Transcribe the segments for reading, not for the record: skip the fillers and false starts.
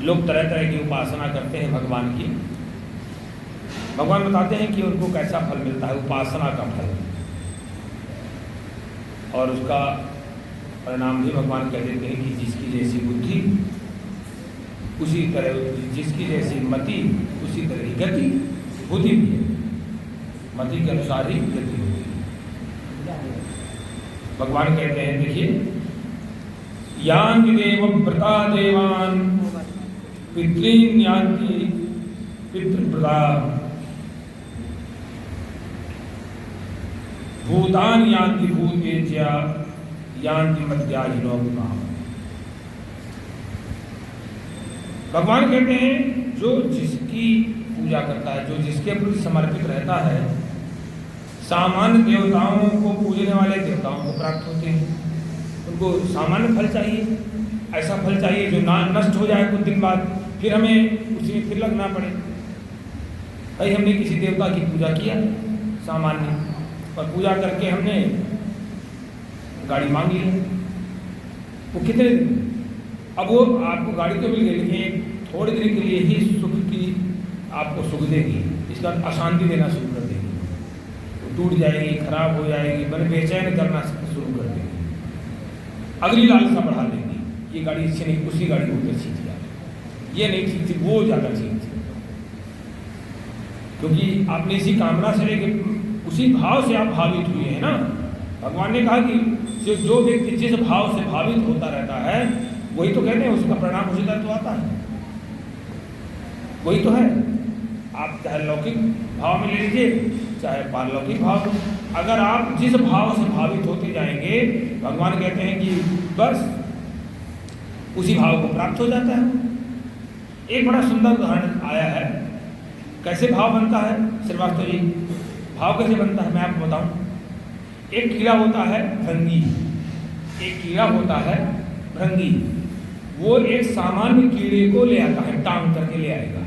लोग तरह तरह की उपासना करते हैं भगवान की। भगवान बताते हैं कि उनको कैसा फल मिलता है, उपासना का फल, और उसका परिणाम भी भगवान कह देते हैं कि जिसकी जैसी बुद्धि उसी तरह, जिसकी जैसी मति उसी तरह की गति होती भी है, मति के अनुसार ही गति होती है। भगवान कहते हैं, देखिए, यान्ति देव व्रता देवान पितॄन यान्ति पितृव्रता भूतान यान्ति भूतेज्य यान्ति मद्याजिनो काम। भगवान कहते हैं जो जिसकी पूजा करता है, जो जिसके प्रति समर्पित रहता है, सामान्य देवताओं को पूजने वाले देवताओं को प्राप्त होते हैं। उनको सामान्य फल चाहिए, ऐसा फल चाहिए जो ना नष्ट हो जाए कुछ दिन बाद, फिर हमें उसी में फिर लगना पड़े। भाई हमने किसी देवता की पूजा किया सामान्य, और पूजा करके हमने गाड़ी मांग ली, वो कितने दिन, अब वो आपको गाड़ी तो मिल गई, लेकिन थोड़े दिन के लिए ही सुख की आपको सुख देगी, इसका अशांति देना शुरू कर देगी, वो टूट जाएगी, खराब हो जाएगी, मन बेचैन करना शुरू कर देगी, अगली लालसा बढ़ा देगी, ये गाड़ी अच्छी नहीं, उसी गाड़ी को अच्छी थी, ये नहीं ठीक थी, वो ज़्यादा ठीक थी, क्योंकि आपने इसी कामना से लेके उसी भाव से आप भावित हुए हैं ना। भगवान ने कहा कि जो व्यक्ति जिस भाव से भावित होता रहता है, वही तो कहते हैं उसका परिणाम उसी तरह तो आता है, वही तो है। आप चाहे लौकिक भाव में ले लीजिए, चाहे पारलौकिक भाव में, अगर आप जिस भाव से भावित होते जाएंगे, भगवान कहते हैं कि बस उसी भाव को प्राप्त हो जाता है। एक बड़ा सुंदर उदाहरण आया है, कैसे भाव बनता है श्रीवास्तव जी, भाव कैसे बनता है मैं आपको बताऊं। एक कीड़ा होता है भृंगी, एक कीड़ा होता है भृंगी, वो एक सामान्य कीड़े को ले आता है, टांग करके ले आएगा,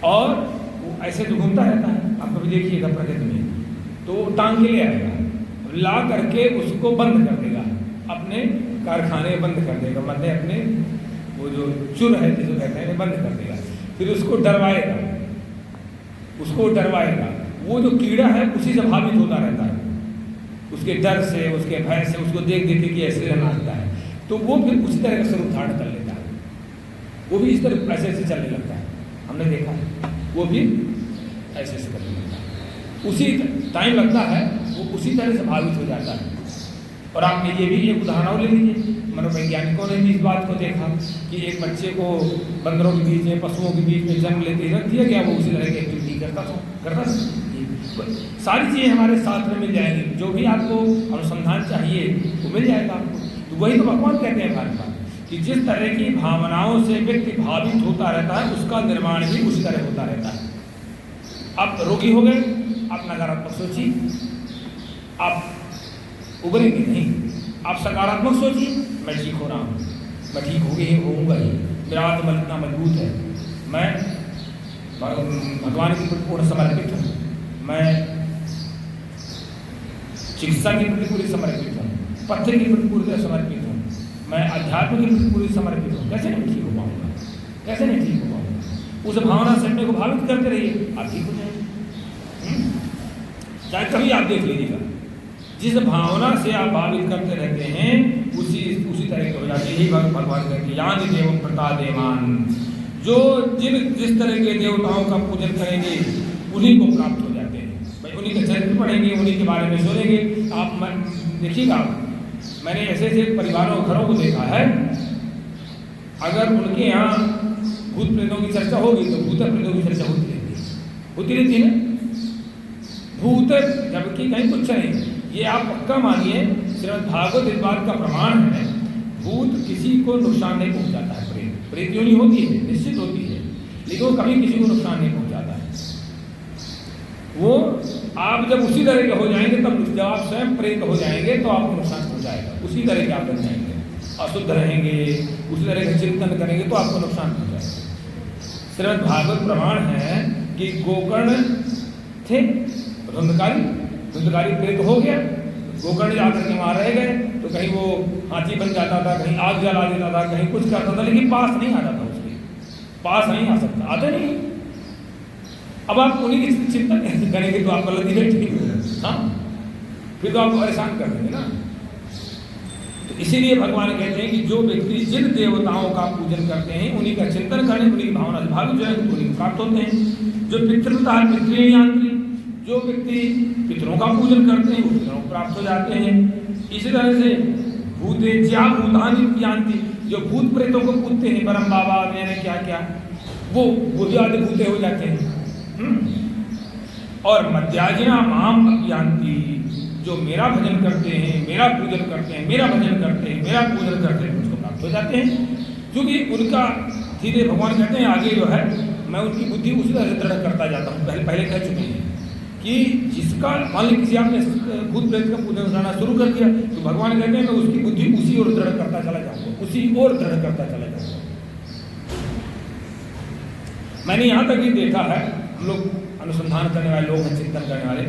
और वो ऐसे तो घूमता रहता है, आप कभी देखिएगा प्रकृति में, तो टांग के ले आएगा, ला करके उसको बंद कर देगा, अपने कारखाने बंद कर देगा, मतलब अपने वो जो चुर है जिसको कहते हैं बंद कर देगा, फिर उसको डरवाएगा, उसको डरवाएगा। वो जो कीड़ा है उसी से भावित होता रहता है, उसके डर से, उसके भय से, उसको देख देख के ऐसे रहना आता है, तो वो फिर उसी तरह का स्वरूप धारण कर लेता है, वो भी इस तरह ऐसे ऐसे चलने लगता है, हमने देखा है, वो भी ऐसे ऐसे करने लगता है, उसी टाइम लगता है, वो उसी तरह से भावित हो जाता है। और आपने ये भी एक उदाहरण ले लीजिए, मनोवैज्ञानिकों ने भी इस बात को देखा कि एक बच्चे को बंदरों के बीच में, पशुओं के बीच में जन्म लेते ही रख दिया गया, वो उसी तरह की एक्टिविटी करता था। सारी चीज़ें हमारे साथ में मिल जाएंगी, जो भी आपको अनुसंधान चाहिए वो मिल जाएगा आपको। तो वही तो भगवान कहते हैं बार बार कि जिस तरह की भावनाओं से व्यक्ति भावित होता रहता है, उसका निर्माण भी उसी तरह होता रहता है। आप रोगी हो गए, आप नकारात्मक सोचिए, आप उभरेंगे नहीं। आप सकारात्मक सोचिए, मैं ठीक हो रहा हूँ, मैं ठीक होऊंगा ही, मेरा आत्मबल इतना मजबूत है, मैं भगवान के प्रति पूर्ण समर्पित हूँ, मैं चिकित्सा के प्रति पूरी समर्पित हूँ, पत्थर के प्रति पूरी समर्पित हूँ, मैं अध्यात्म के प्रति पूरी समर्पित हूँ, कैसे नहीं ठीक हो पाऊँगा, कैसे नहीं ठीक हो पाऊँगा। उस भावना से अपने को भावित करते रहिए, आप ठीक हो जाएंगे। चाहे कभी आप देख लीजिएगा, जिस भावना से आप भावित करते रहते हैं उसी तरह के हो जाते हैं। यही भगवान कहते हैं, यान्ति देवं व्रता देवान, जो जिस तरह के देवताओं का पूजन करेंगे उन्हीं को प्राप्त हो जाते हैं। भाई उन्हीं का चरित्र पढ़ेंगे, उन्हीं के बारे में सुनेंगे। आप देखिएगा, मैंने ऐसे ऐसे परिवारों घरों को देखा है, अगर उनके यहाँ भूत प्रेतों की चर्चा होगी तो भूत प्रेतों की चर्चा होती रहती है ना, भूत, जबकि कहीं कुछ नहीं। ये आप पक्का मानिए, श्रीमद् भागवत इस बात का प्रमाण है, भूत किसी को नुकसान नहीं पहुंचाता है। प्रेत योनि होती है, निश्चित होती है, लेकिन वो कभी किसी को नुकसान नहीं पहुंचाता है। वो आप जब उसी तरह के हो जाएंगे, तब जब आप स्वयं प्रेत हो जाएंगे तो आपको नुकसान पहुंचाएगा, उसी तरह के आप बन जाएंगे, अशुद्ध रहेंगे, उसी तरह का चिंतन करेंगे तो आपको नुकसान पहुंचाएगा। श्रीमद् भागवत प्रमाण है कि गोकर्ण थे, धुंधकारी प्रेत हो गया, गोकर्ण जाकर के वहाँ रह गए तो कहीं वो हाथी बन जाता था, कहीं आग जला देता था, कहीं कुछ करता था, लेकिन पास नहीं आता था, उसके पास नहीं आ सकता, आते नहीं। अब आप उन्हीं की चिंता करेंगे तो आप गलती बैठेंगे, हाँ, फिर तो आपको परेशान कर देंगे ना। तो इसीलिए भगवान कहते हैं कि जो व्यक्ति जिन देवताओं का पूजन करते हैं उन्हीं का चिंतन करें, उन्हीं की भावना से भावित जो है उन्हीं को प्राप्त होते हैं। जो पितृता पितृयांत्री, जो व्यक्ति पितरों का पूजन करते हैं वो पितरों को प्राप्त हो जाते हैं। इसी तरह से भूते ज्या भूतानि यांति, जो भूत प्रेतों को पूजते हैं, परम बाबा मैंने क्या क्या, वो भी आदि भूते हो जाते हैं। और मध्याजिना माम यांति, जो मेरा भजन करते हैं, मेरा पूजन करते हैं, मेरा भजन करते हैं, मेरा पूजन करते हैं, उसको प्राप्त हो जाते हैं। क्योंकि उनका धीरे भगवान कहते हैं आगे जो है मैं उनकी बुद्धि उसी तरह से दृढ़ करता जाता हूँ। पहले कह चुके हैं कि जिसका मान ली किसी आपने भूत प्रेत का पूजन करना शुरू कर दिया तो भगवान कहते हैं मैं उसकी बुद्धि उसी ओर दृढ़ करता चला जाऊँगा, उसी ओर दृढ़ करता चला जाऊँगा। मैंने यहाँ तक ही देखा है, हम लोग अनुसंधान करने वाले लोग हैं, चिंतन करने वाले,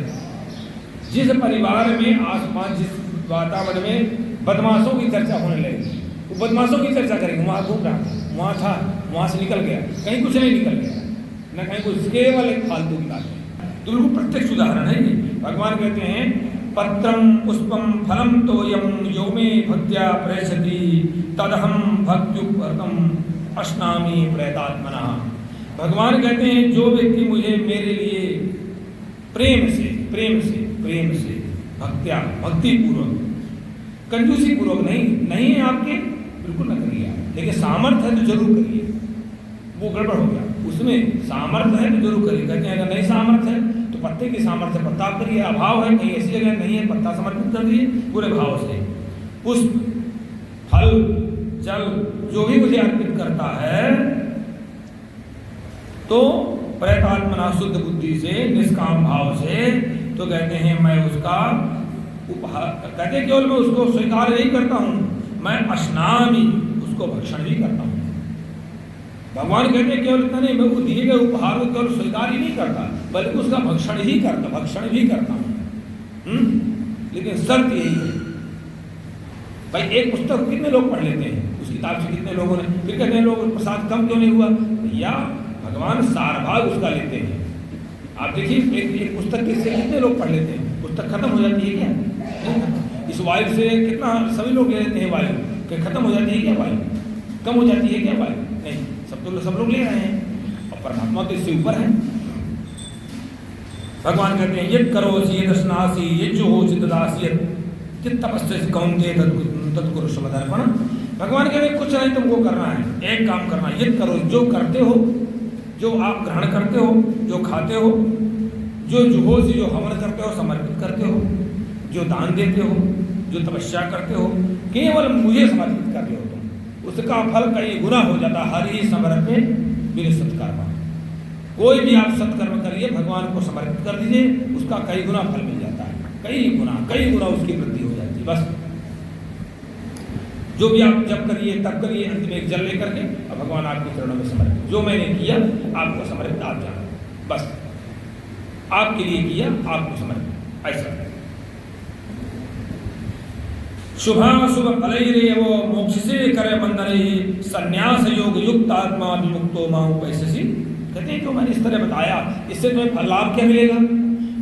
जिस परिवार में आसपास जिस वातावरण में बदमाशों की चर्चा होने लगी वो बदमाशों की चर्चा करेंगे। वहाँ घूम रहा था, वहाँ था, वहाँ से निकल गया, कहीं कुछ नहीं निकल गया, न कहीं कुछ, केवल एक फालतू की बात है। तो बिल्कुल प्रत्यक्ष उदाहरण है ये। भगवान कहते हैं पत्रम पुष्पम फलम तोयम यो मे भक्त्या प्रयच्छति तदहम भक्त्युपरतम अश्नामि प्रयतात्मना। भगवान कहते हैं जो व्यक्ति मुझे मेरे लिए प्रेम से भक्त्या, भक्ति पूर्वक, कंजूसी पूर्वक नहीं है आपके, बिल्कुल न करिए, लेकिन सामर्थ्य है तो जरूर करिए। वो गड़बड़ हो गया, उसमें सामर्थ्य है तो जरूर करिए। कहते हैं अगर नहीं सामर्थ्य है तो पत्ते की सामर्थ्य पत्ता करिए, अभाव है कहीं ऐसी जगह नहीं है पत्ता समर्पित कर दिए पूरे भाव से। पुष्प, फल, जल जो भी मुझे अर्पित करता है तो प्रयतात्मना शुद्ध बुद्धि से, निष्काम भाव से, तो कहते हैं मैं उसका उपहार, कहते हैं केवल मैं उसको स्वीकार नहीं करता हूँ, मैं अश्नामि, उसको भक्षण भी करता हूँ। भगवान कहते हैं केवल इतना नहीं, मैं वो दिए गए उपहार को केवल स्वीकार ही नहीं करता बल्कि उसका भक्षण भी करता हूँ। लेकिन शर्त यही है भाई, एक पुस्तक कितने लोग पढ़ लेते हैं, उस किताब से कितने लोगों ने, फिर कहते हैं लोग प्रसाद कम क्यों नहीं हुआ, भैया भगवान सार भाग उसका लेते हैं। आप देखिए एक पुस्तक किससे कितने लोग पढ़ लेते हैं, पुस्तक खत्म हो जाती है क्या? नहीं। इस वायु से कितना सभी लोग ले लेते हैं, वायु क्या खत्म हो जाती है क्या? वायु कम हो जाती है क्या? वायु नहीं, सब लोग ले रहे हैं, और परमात्मा तो इससे ऊपर है। भगवान कहते हैं यद करोसि यदश्नासि यज्जुहोसि ददासि यत् तपस्या कौन्तेय तत्कुरु समदर्पण। भगवान कहते हैं कुछ नहीं तुमको करना है, एक काम करना, यद करो, जो करते हो, जो आप ग्रहण करते हो, जो खाते हो, जो जुहोसी, जो हवन करते हो, समर्पित करते हो, जो दान देते हो, जो तपस्या करते हो, केवल मुझे समर्पित करते हो तुम, उसका फल कई गुना हो जाता। हरि समर्पे बिन सत्कर्म, कोई भी आप सत्कर्म करिए, भगवान को समर्पित कर दीजिए, उसका कई गुना फल मिल जाता है, कई गुना उसकी वृद्धि हो जाती है। बस जो भी आप जब करिए तब करिए, अंत में एक जल लेकर के और भगवान आपके चरणों में समर्पित, जो मैंने किया आपको समर्पित, आप जाना, बस आपके लिए किया आपको समर्पित, ऐसा। शुभाशुभ फलैरेवो मोक्षसे करे बंधने संन्यास योग युक्त आत्मा विमुक्तो मां उपैस्यसि। कहते हैं जो मैंने इस तरह बताया इससे तुम्हें फल लाभ क्या मिलेगा?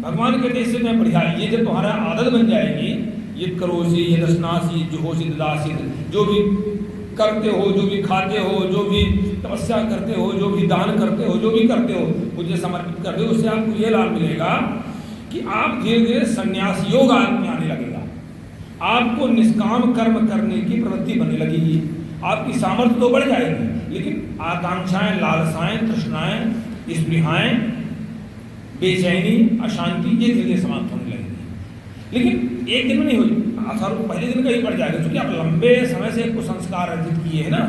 भगवान कहते हैं इससे तुम्हें बढ़िया, ये जब तुम्हारा आदत बन जाएगी, यद करोसि यदश्नासि जुहोसि ददासि, जो भी करते हो, जो भी खाते हो, जो भी तपस्या करते हो, जो भी दान करते हो, जो भी करते हो, मुझे समर्पित करते हो, उससे आपको ये लाभ मिलेगा कि आप धीरे धीरे संन्यास योग में आने लगेगा, आपको निष्काम कर्म करने की प्रवृत्ति बनने लगेगी, आपकी सामर्थ्य तो बढ़ जाएगी, लेकिन आकांक्षाएं, लालसाएं, तृष्णाएं, स्पृहाएं, बेचैनी, अशांति ये धीरे धीरे समाप्त होने लगेगी। लेकिन एक दिन में नहीं हुई, आसार पहले दिन का ही बढ़ जाएगा, क्योंकि आप लंबे समय से कुसंस्कार अर्जित किए हैं ना,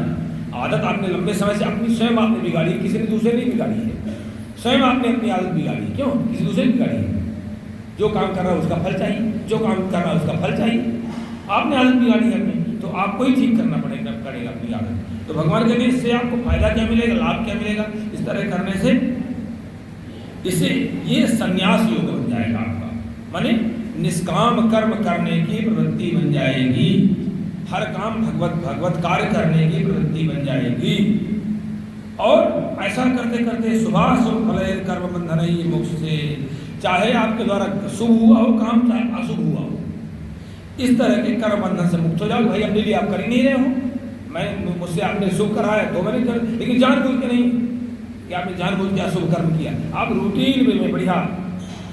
आदत आपने लंबे समय से अपनी स्वयं आपने बिगाड़ी, किसी ने दूसरे नहीं बिगाड़ी है, स्वयं आपने अपनी आदत बिगाड़ी, क्यों? किसी दूसरे ने बिगाड़ी है। जो काम कर रहा है उसका फल चाहिए, जो काम कर रहा है उसका फल चाहिए, आपने आदत बिगाड़ी है अपनी, तो आपको ही ठीक करना पड़ेगा अपनी आदत। तो भगवान कहते हैं इससे आपको फायदा क्या मिलेगा, लाभ क्या मिलेगा? इस तरह करने से इससे ये संन्यास योग बन जाएगा आपका, माने निष्काम कर्म करने की प्रवृत्ति बन जाएगी, हर काम भगवत कार्य करने की प्रवृत्ति बन जाएगी। और ऐसा करते करते शुभाशुभ फल कर्म बंधन ही मोक्ष से, चाहे आपके द्वारा शुभ हुआ हो काम, चाहे अशुभ हुआ हो, इस तरह के कर्म बंधन से मुक्त हो जाओ। भाई अपने लिए आप कर ही नहीं रहे हो, मैं मुझसे आपने शुभ करा है तो मैंने कर, लेकिन जानबूझ के नहीं कि आपने जानबूझ के अशुभ कर्म किया। आप रूटीन में बढ़िया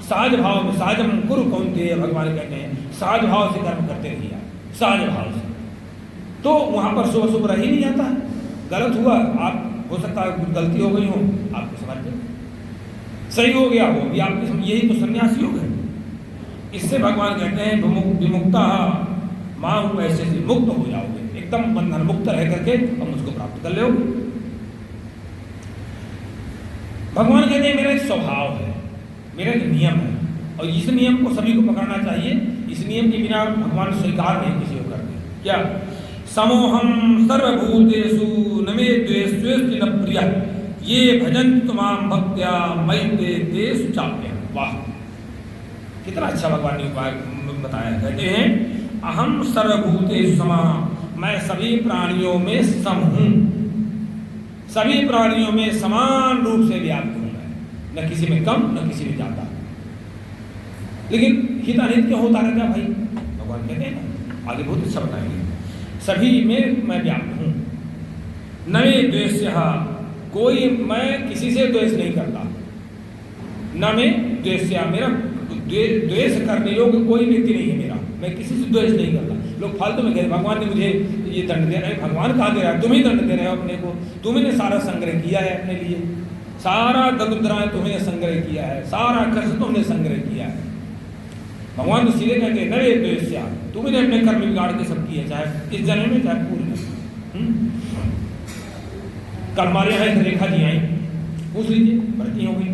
सहज भाव में, सहजम कुरु कौन्तेय, भगवान कहते हैं सहज भाव से कर्म करते रहिए, सहज भाव से, तो वहाँ पर शुभ शुभ रह ही नहीं जाता है। गलत हुआ, आप हो सकता है कुछ गलती हो गई हो, आपको समझ में सही हो गया हो, ये आपकी, यही तो सन्यास योग है। इससे भगवान कहते हैं विमुक्ता मां ऐसे से मुक्त हो जाओगे, एकदम बंधन मुक्त रह करके हम उसको प्राप्त कर लोगे। भगवान कहते हैं मेरा एक स्वभाव है, मेरा एक नियम है, और इस नियम को सभी को पकड़ना चाहिए। इस नियम के बिना भगवान स्वीकार नहीं किसी को करते। क्या? समोहम सर्वभूतेषु न मे द्वेष्वेस्ति न प्रियः, ये भजन्ति मां भक्त्या मयि ते सुचाप्यः। वाह, कितना अच्छा भगवान ने उपाय बताया। कहते हैं अहम सर्वभूतेषु समः, मैं सभी प्राणियों में सम हूँ, सभी प्राणियों में समान रूप से व्याप्त हूँ मैं, न किसी में कम न किसी में ज्यादा। लेकिन हिताहित क्यों होता रहता भाई? भगवान कहते हैं ना, आगे बहुत अच्छा बताएंगे, सभी में मैं व्याप्त हूँ। न मे द्वेष्यः, कोई मैं किसी से द्वेष नहीं करता। न मे द्वेष्यः, मेरा द्वेष करने योग्य कोई व्यक्ति नहीं है मेरा, मैं किसी से द्वेष नहीं करता। लोग फालतू में कह भगवान ने मुझे ये दंड दे रहा है, भगवान कहाँ दे रहा है? तुम ही दंड दे रहे हो अपने को, तुमने सारा संग्रह किया है अपने लिए, सारा दरिद्राएं तुमने संग्रह किया है, सारा कष्ट तुमने संग्रह किया है। भगवान तो सीधे कहते हैं नरे द्वेष्या, तुमने अपने कर्म बिगाड़ के सब किए, चाहे इस जन्म में चाहे पूर्व में। कल हमारे यहाँ एक रेखा जी आई, पूछ लीजिए, भर्ती हो गई।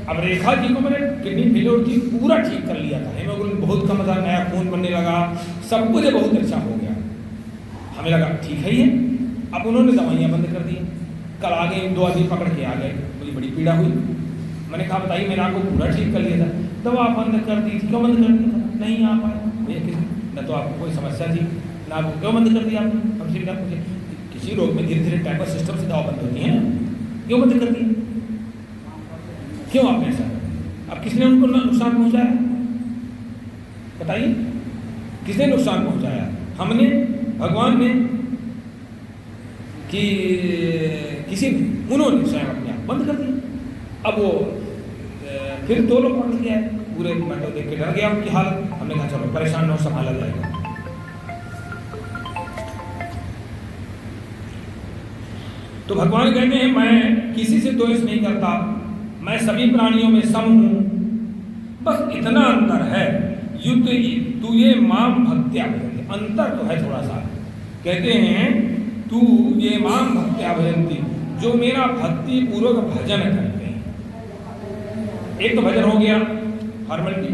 अब रेखा जी को मैंने किडनी फेलियर थी, पूरा ठीक कर लिया था, हेमोग्लोबिन बहुत कम था, नया खून बनने लगा, सब कुछ बहुत अच्छा हो गया। हमें लगा ठीक है ये, अब उन्होंने दवाइयाँ बंद कर दी। कल आ गए, 2 आदमी पकड़ के आ गए, मुझे बड़ी पीड़ा हुई। मैंने कहा बताइए, मैंने आपको पूरा ठीक कर लिया था, दवा बंद कर दी थी, क्यों बंद कर दिया था? नहीं आ पाए भैया, न तो आपको कोई समस्या थी ना, आपको क्यों बंद कर दिया आपने? हमसे क्या पूछे? किसी रोग में धीरे धीरे टाइपर सिस्टम से दवा बंद होती है ना, क्यों बंद कर दी? क्यों आपने ऐसा? अब किसने उनको नुकसान पहुंचाया? बताइए, किसने नुकसान पहुंचाया? हमने, भगवान ने, कि किसी ने? उन्होंने स्वयं अपने आप बंद कर दिया। अब वो फिर 2 लोग पकड़ के आए, पूरे मेट्रो देख के डर गया उनकी हालत। हमने कहा चलो परेशान न हो, संभाला जाएगा। तो भगवान कहते हैं मैं किसी से द्वेष नहीं करता, मैं सभी प्राणियों में सम हूं, बस इतना अंतर है, युद्ध तू ये माम भक्त्या भजन्ति, अंतर तो है थोड़ा सा। कहते हैं तू ये माम भक्त्या भजन्ति, जो मेरा भक्ति पूर्वक भजन करते हैं। एक तो भजन हो गया फॉर्मेलिटी,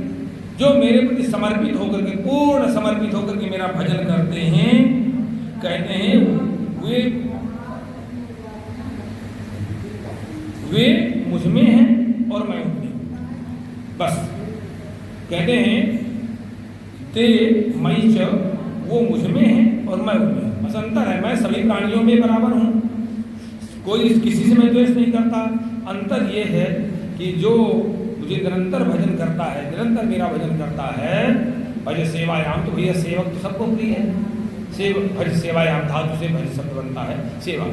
जो मेरे प्रति समर्पित होकर के, पूर्ण समर्पित होकर के मेरा भजन करते हैं, कहते हैं वे मुझ में हैं और मैं उनमें हूं। बस कहते हैं ते मई च, वो मुझ में है और मैं उनमें हूं। बस अंतर है, मैं सभी प्राणियों में बराबर हूं, कोई किसी से मैं द्वेष नहीं करता। अंतर ये है कि जो मुझे निरंतर भजन करता है, निरंतर मेरा भजन करता है, भज सेवायाम, तो भैया सेवक तो सबको प्रिय है, भज सेवायाम धातु से भज शब्द बनता है सेवा,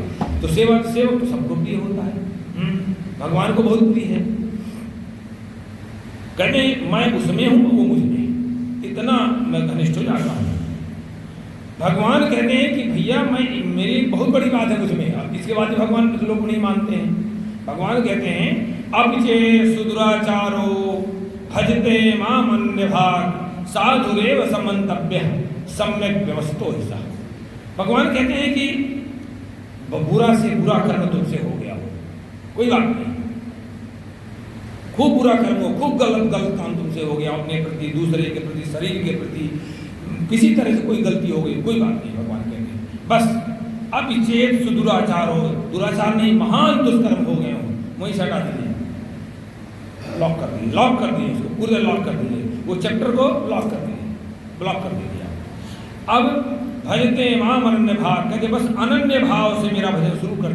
तो सेवक तो सबको प्रिय होता है, भगवान को बहुत प्रिय है। कहने मैं उसमें हूं, वो मुझ में, इतना मैं घनिष्ठ हो जाता हूं। भगवान कहते हैं कि भैया मैं, मेरी बहुत बड़ी बात है मुझ में। अब इसके बाद भगवान लोग नहीं मानते हैं। भगवान कहते हैं अब चे सुदुराचारो भजते माम अन्य भाग साधुरेव समन्तव्य सम्यक व्यवस्थो हिस्सा। भगवान कहते हैं कि बुरा से बुरा कर्म तुमसे हो गया हो, कोई बात नहीं, खूब बुरा कर्म हो, खूब गलत काम तुमसे हो गया, अपने प्रति, दूसरे के प्रति, शरीर के प्रति, किसी तरह से कोई गलती हो गई, कोई बात नहीं। भगवान कहते हैं बस अब चेत सुदुराचार हो, दुराचार नहीं, महान दुष्कर्म हो गए हो, वहीं से हटा दीजिए, लॉक कर दिए इसको, पूरे लॉक कर दीजिए। वो चैप्टर को ब्लॉक कर दिया। अब भजते माम अनन्य भाव, कहते बस अनन्य भाव से मेरा भजन शुरू कर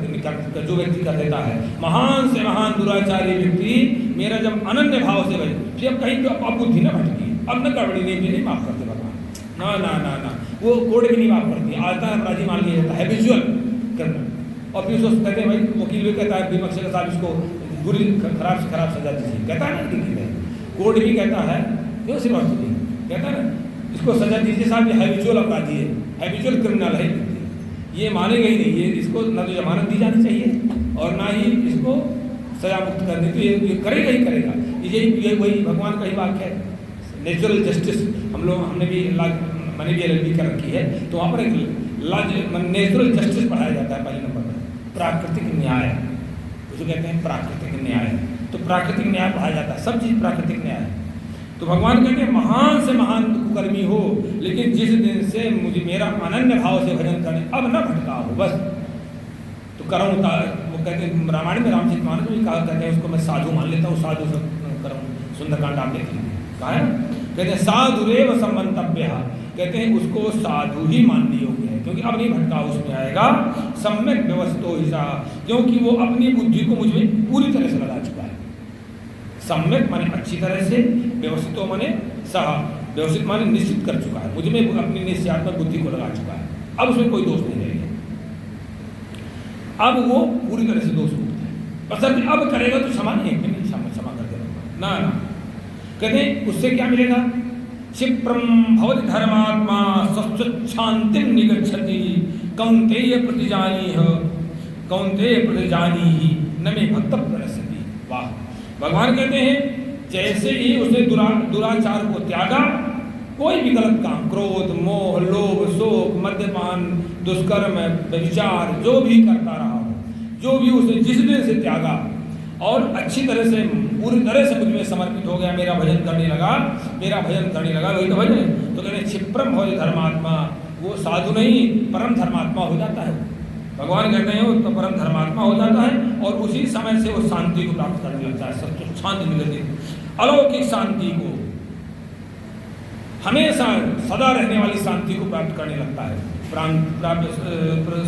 जो व्यक्ति कर देता है, महान से महान दुराचारी व्यक्ति मेरा जब अनन्य भाव से भजन, फिर अब कहीं तो अब बुद्धि न भटकी, अब न गड़बड़ी नहीं माफ करते भगवान, ना ना ना ना, वो कोड भी नहीं माफ करती, आता है अपराधी मान लिया जाता है विजुअल करना। और फिर उसको कहते हैं भाई वकील भी कहता है विपक्ष के साथ इसको बुरी खराब से खराब सजा दीजिए, कहता है ना लिखित है, कोर्ट भी कहता है, क्यों श्रीवास्तव जी कहता है ना इसको सजा दीजिए साहब, ये हैबिचुअल अपराधी है, हैबिचुअल क्रिमिनल है, ये मानेगा ही नहीं, ये इसको ना तो जमानत दी जानी चाहिए और ना ही इसको सजा मुक्त करनी, तो ये करेगा ही करेगा। ये वही भगवान का ही वाक्य है, नेचुरल जस्टिस। हमने भी मैंने भी LLB कर रखी है, तो वहाँ पर एक नेचुरल जस्टिस पढ़ाया जाता है पहले नंबर पर, प्राकृतिक न्याय उसको कहते हैं, प्राकृतिक न्याय। तो प्राकृतिक न्याय पढ़ाया जाता है, सब चीज़ प्राकृतिक न्याय है। तो भगवान कहते हैं महान से महान कुकर्मी हो, लेकिन जिस दिन से मुझे मेरा अनन्य भाव से भजन करने अब न भटका हो बस, तो करूँ। वो कहते हैं रामायण में रामचरितमानस में कहा, कहते हैं उसको मैं साधु मान लेता हूँ, साधु सब करूँ। सुंदरकांड आप देख लीजिए, कहा है कहते हैं साधुरेव संबंधव्य, कहते हैं उसको साधु ही मानने योग्य है, क्योंकि अब नहीं भटका उसमें आएगा। सम्यक व्यवस्थितो हिसा, क्योंकि वो अपनी बुद्धि को मुझमें पूरी तरह से लगा चुका है। सम्यक माने अच्छी तरह से, व्यवस्थितो माने सह, व्यवस्थित माने निश्चित कर चुका है, मुझमें अपनी निश्चयात्मक बुद्धि को लगा चुका है, अब उसमें कोई दोष नहीं रहेगा, अब वो पूरी तरह से दोष मुक्त है। बस अब करेगा तो क्षमा नहीं, क्षमा कर देगा ना ना, कहते उससे क्या मिलेगा? क्षिप्रम भवति धर्मात्मा शांतिम निगच्छति कौन्तेय प्रतिजानी न मे भक्त प्रणश्यति। वाह, भगवान कहते हैं जैसे ही उसने दुराचार को त्यागा, कोई भी गलत काम, क्रोध, मोह, लोभ, शोक, मद्यपान, दुष्कर्म, व्यभिचार जो भी करता रहा हो, जो भी उसने जिस दिन से त्यागा और अच्छी तरह से पूरी तरह से मुझ में समर्पित हो गया, मेरा भजन करने लगा, वही तो भजन है। तो कहते क्षिप्रम भवति धर्मात्मा, वो साधु नहीं परम धर्मात्मा हो जाता है। भगवान कहते हैं वो तो परम धर्मात्मा हो जाता है और उसी समय से वो शांति को प्राप्त करने लगता है, सब शांति मिलती, अलौकिक शांति को, हमेशा सदा रहने वाली शांति को प्राप्त करने लगता है,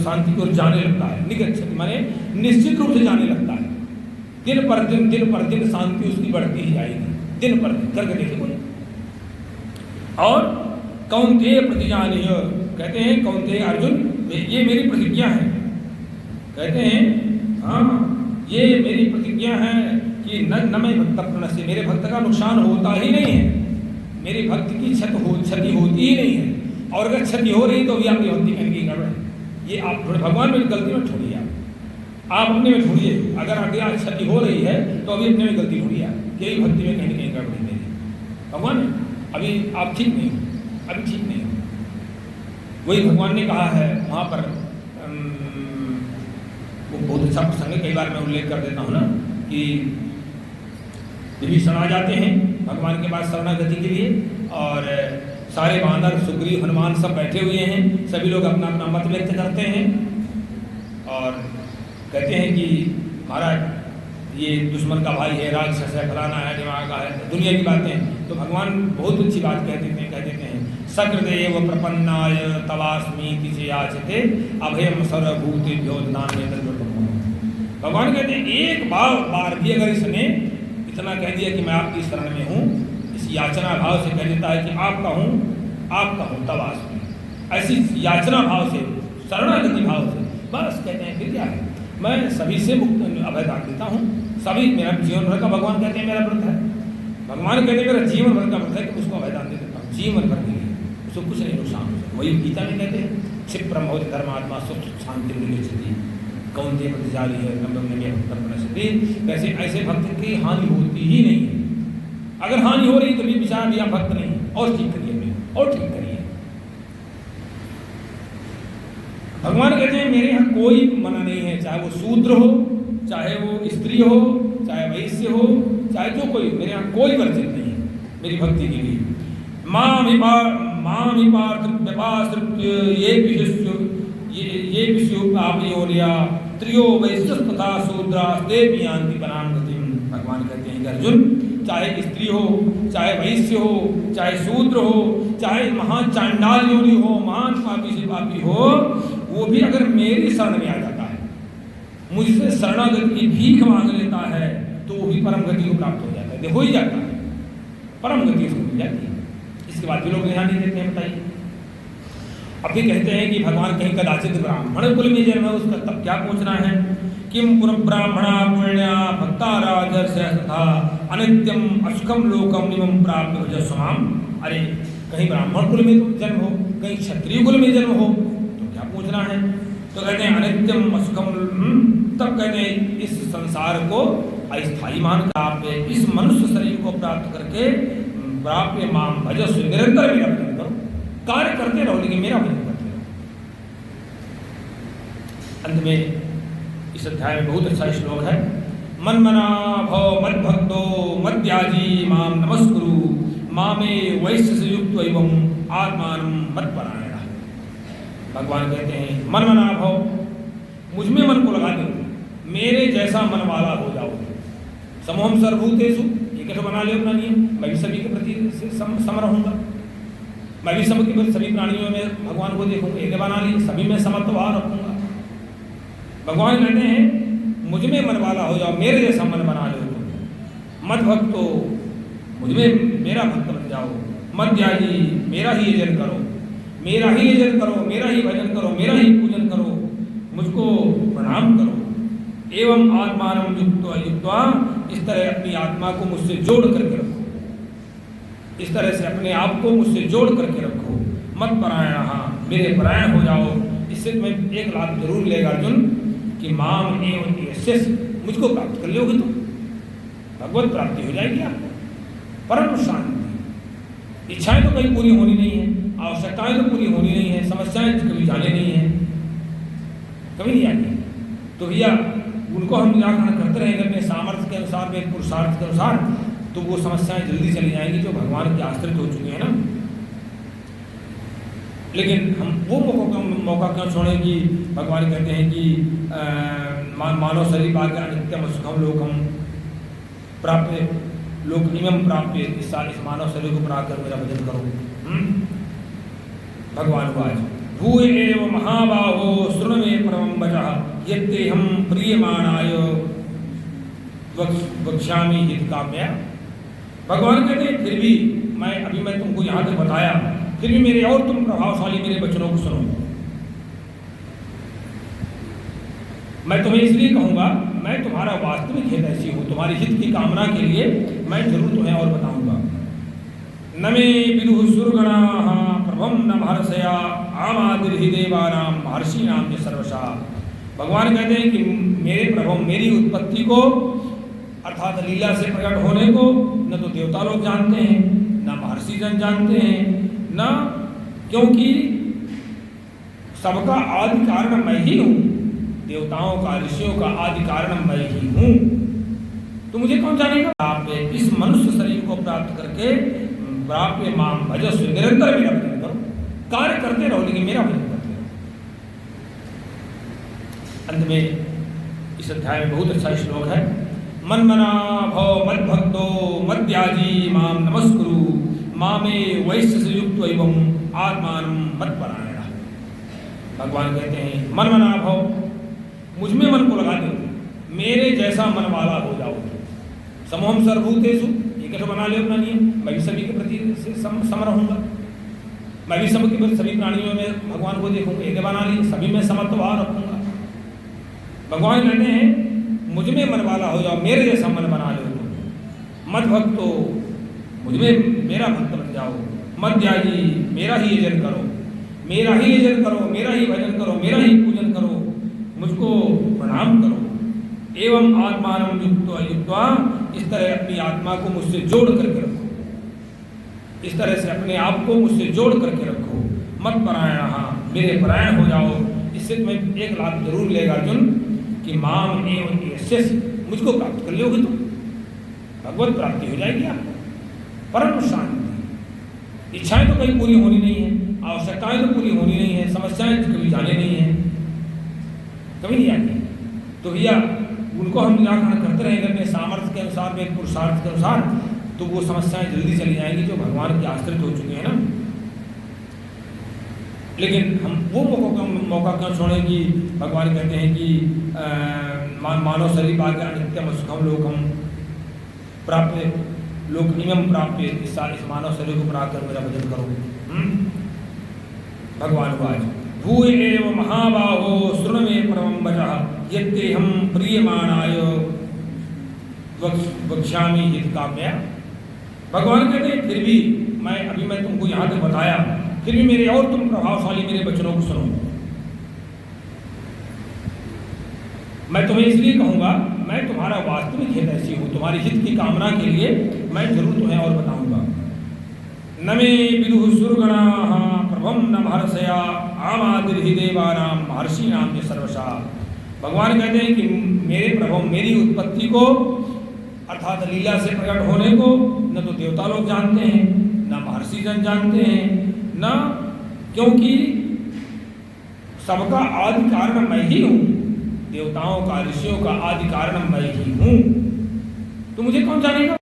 शांति को जाने लगता है। निगच्छति माने निश्चित रूप से जाने लगता है, दिन पर दिन शांति उसकी बढ़ती ही जाएगी, दिन पर दिन करके देखिए बोले। और कौन्तेय प्रतिजानीय, कहते हैं कौन्तेय अर्जुन ये मेरी प्रतिज्ञा है, कहते हैं हाँ ये मेरी प्रतिज्ञा है कि न मैं भक्त प्रणश्य, मेरे भक्त का नुकसान होता ही नहीं है, मेरी भक्ति की क्षति होती ही नहीं है, और अगर क्षति हो रही तो भी आपकी भक्ति करने की गड़बड़ है। ये आप भगवान में गलती में छोड़िए, आप अपने में छोड़िए, अगर आज क्षति हो रही है तो अभी अपने में गलती छोड़िए, यही भक्ति में कहीं ना कहीं गड़बड़ी नहीं है। भगवान अभी आप ठीक नहीं हो, अभी ठीक नहीं हो, वही भगवान ने कहा है वहाँ पर, वो बहुत अच्छा प्रसंग है, कई बार मैं उल्लेख कर देता हूँ ना, कि विभीषण आ जाते हैं भगवान के पास शरणागति के लिए, और सारे बानर, सुग्रीव, हनुमान सब बैठे हुए हैं, सभी लोग अपना अपना मत व्यक्त करते हैं और कहते हैं कि महाराज ये दुश्मन का भाई है, राक्षस है, फलाना है, दिमाग का है, दुनिया की बातें। तो भगवान बहुत अच्छी बात कह देते हैं सकृदेव प्रपन्नाय तवास्मीति च याचते अभयम सर्वभूतेभ्यो दानवेन्द्र। भगवान कहते हैं एक बार भी अगर इसने इतना कह दिया कि मैं आपकी शरण में हूँ, इस याचना भाव से कह देता है कि आपका हूँ तवास्मी, ऐसी याचना भाव से, शरणागति भाव से, बस कहते हैं फिर क्या है, मैं सभी से मुक्त अभयदान देता हूँ, सभी मेरा जीवन भर का, भगवान कहते हैं मेरा व्रत है, भगवान कहते हैं मेरा जीवन भर का व्रत है कि उसको अभयदान दे देता हूँ जीवन भर के लिए, उसको कुछ नहीं नुकसान हो सकता। वही गीता में कहते हैं क्षिप्रम भवति धर्मात्मा सुख शांति निगच्छति कौन्तेय प्रतिजानी है वैसे ऐसे भक्त की हानि होती ही नहीं है। अगर हानि हो रही तो भी विचार भी आप भक्त नहीं, और ठीक करिए, और ठीक करिए। भगवान कहते हैं मेरे यहाँ कोई मना नहीं है, चाहे वो शूद्र हो, चाहे वो स्त्री हो, चाहे वैश्य हो, चाहे जो कोई, मेरे यहाँ कोई वर्जित नहीं है मेरी भक्ति के लिए। माम ये विषय आपयोनिया त्रियो वैश्य तथा शूद्रा ते पियांति बनाम गतिम। भगवान कहते हैं कि अर्जुन चाहे स्त्री हो, चाहे वैश्य हो, चाहे शूद्र हो, चाहे महान चांडाल योनि हो, महान पापी से पापी हो, वो भी अगर मेरी शरण में आ जाता है, मुझसे शरणागत की भीख मांग लेता है, तो वो भी परम गति को प्राप्त हो जाता है, हो ही जाता है, परम गति उसको मिल जाती है। इसके बाद भी लोग ध्यान नहीं देते हैं, बताइए। अभी कहते हैं कि भगवान कहीं कदाचित ब्राह्मण कुल में जन्म है, उसका तब क्या पूछना है? किम पुनः ब्राह्मणा पुण्या भक्ता राजर्षय तथा अनित्यम अशुकम लोकम निमम प्राप्त भजस्वाम। अरे कहीं ब्राह्मण कुल में तो जन्म हो, कहीं क्षत्रिय कुल में जन्म हो, तो क्या पूछना है? तो कहते हैं अनित्यम अशुकम, तब कहते हैं इस संसार को अस्थायी मान आप इस मनुष्य शरीर को प्राप्त करके प्राप्य माम भजस्व, निरंतर मेरा भजन करो, कार्य करते रहो लेकिन मेरा भजन करते रहो। अंत में इस अध्याय में बहुत अच्छा श्लोक है, मन मना भव मद भक्तो मद्याजी माम नमस्कुरु मामे वैश्य से युक्त एवं आत्मान मत परायण। भगवान कहते हैं मन मना भव, मुझ में मन को लगा दो, मेरे जैसा मन वाला हो जाओ। समोहम सर्वभूतेषु, एक बना ले अपना नियम, मैं भी सभी के प्रति सम रहूंगा, मैं भी सभी प्राणियों में भगवान को देखूंगा, एक बना ली, सभी में समत्व भाव रखूंगा। भगवान कहते हैं मुझ में मन वाला हो जाओ, मेरे जैसा मन बना लो। मद भक्तो, मुझ में मेरा भक्त बन जाओ। मत त्यागी, मेरा ही यजन करो, मेरा ही यजन करो, मेरा ही भजन करो, मेरा ही पूजन करो, मुझको प्रणाम करो। एवं आत्मानम युक्त्वा, इस तरह अपनी आत्मा को मुझसे जोड़ करके रखो, इस तरह से अपने आप को मुझसे जोड़ करके रखो। मत परायण, मेरे परायण हो जाओ। इससे तुम्हें एक लाभ जरूर लेगा अर्जुन कि माम एवं यशस, मुझको प्राप्त कर लोगे तो भगवत प्राप्ति हो जाएगी आपको, परम शांति। इच्छाएं तो कहीं पूरी होनी नहीं है, आवश्यकताएं तो पूरी होनी नहीं है, समस्याएं कभी जाने नहीं है, कभी नहीं आती। तो भैया उनको हम निराकरण करते रहेंगे अपने सामर्थ्य के अनुसार, अपने पुरुषार्थ के अनुसार, तो वो समस्याएं जल्दी चली जाएंगी जो भगवान के आश्रित हो चुके हैं ना। लेकिन हम वो मौका क्यों छोड़ें कि भगवान कहते हैं कि मानव शरीर पाके अनित्यम सुखम लोकम प्राप्त लोक इमम प्राप्त, इस मानव शरीर को प्राप्त कर मेरा भजन करो। भगवान को आज भूय एव महाबाहो शृणु मे परमं वचः यत्तेहं प्रीयमाणाय वक्ष्यामि हितकाम्या। भगवान कहते हैं फिर भी मैं तुमको यहाँ तक बताया, फिर भी मेरे और तुम प्रभावशाली मेरे वचनों को सुनो। मैं तुम्हें इसलिए कहूँगा, मैं तुम्हारा वास्तविक हितैषी हूँ, तुम्हारी हित की कामना के लिए मैं जरूर तुम्हें और बताऊँगा। न मे विदुः सुरगणाः प्रभम न महर्षया आमादिर्हि देवानां महर्षीणां च सर्वशः। भगवान कहते हैं कि मेरे प्रभु, मेरी उत्पत्ति को अर्थात लीला से प्रकट होने को न तो देवता लोग जानते हैं, न महर्षि जन जानते हैं, न, क्योंकि सबका आदि कारण मैं ही हूँ, देवताओं का ऋषियों का आदि कारण मैं ही हूँ, तो मुझे कौन जानेगा? आप इस मनुष्य शरीर को प्राप्त करके प्राप्य माम भजस्व, निरंतर मेरा भजन करो, कार्य करते रहो लेकिन मेरा भजन करते रहो। अंत में इस अध्याय में बहुत अच्छा श्लोक है, मन मना भव मद भक्तो मद्याजी माम नमस्कुरु मामे वैश्य से युक्त एवं आत्मान मत परायण। भगवान कहते हैं मन मना भव, मुझ में मन को लगा दो, मेरे जैसा मन वाला हो जाओ। समोहम सर्वभूतेषु, एक बना ले अपना नियम, मैं भी सभी के प्रति सम रहूंगा, मैं भी सभी प्राणियों में भगवान को देखूंगा, एक बना ली, सभी में समत्व भाव रखूंगा। भगवान कहते हैं मुझ में मन वाला हो जाओ, मेरे जैसा मन बना लो। मत भक्तो, मुझ में मेरा भक्त बन जाओ। मत त्यागी, मेरा ही यजन करो, मेरा ही यजन करो, मेरा ही भजन करो, मेरा ही पूजन करो, मुझको प्रणाम करो। एवं आत्मानम युक्त्वा, इस तरह अपनी आत्मा को मुझसे जोड़ करके रखो, इस तरह से अपने आप को मुझसे जोड़ करके रखो। मत परायण, मेरे परायण हो जाओ। इससे तुम्हें एक लाभ जरूर लेगा अर्जुन कि माम एवं यशस, मुझको प्राप्त कर लोगे तो भगवत प्राप्ति हो जाएगी आपको, परम शांति। इच्छाएं तो कहीं पूरी होनी नहीं है, आवश्यकताएं तो पूरी होनी नहीं है, समस्याएं कभी जाने नहीं है, कभी नहीं आती। तो भैया उनको हम निराकरण करते रहेंगे अपने सामर्थ्य के अनुसार, अपने पुरुषार्थ के अनुसार, तो वो समस्याएं जल्दी चली जाएंगी जो भगवान के आश्रित हो चुके हैं ना। लेकिन हम वो मौका क्यों छोड़ें कि भगवान कहते हैं कि मानव शरीर पाके अनित्यम सुखम लोकम प्राप्त लोक इमम प्राप्त, इस मानव शरीर को प्राप्त कर मेरा भजन करो। भगवान को आज भूय एव महाबाहो शृणु मे परमं वचः यत्तेहं प्रीयमाणाय वक्ष्यामि हित काम्या। भगवान कहते हैं फिर भी मैं तुमको यहाँ तक बताया, फिर भी मेरे और तुम प्रभावशाली मेरे वचनों को सुनो। मैं तुम्हें इसलिए कहूँगा, मैं तुम्हारा वास्तविक हितैषी हूँ, तुम्हारी हित की कामना के लिए मैं जरूर तुम्हें और बताऊँगा। न मे विदुः सुरगणाः प्रभं न महर्षया आमादिर्हि देवानां महर्षीणां च सर्वशः। भगवान कहते हैं कि मेरे प्रभु मेरी उत्पत्ति को अर्थात लीला से प्रकट होने को न तो देवता लोग जानते हैं, न महर्षि जन जानते हैं, न क्योंकि सबका आदि कारण मैं ही हूँ, देवताओं का ऋषियों का आदि कारण मैं ही हूँ, तो मुझे कौन जानेगा।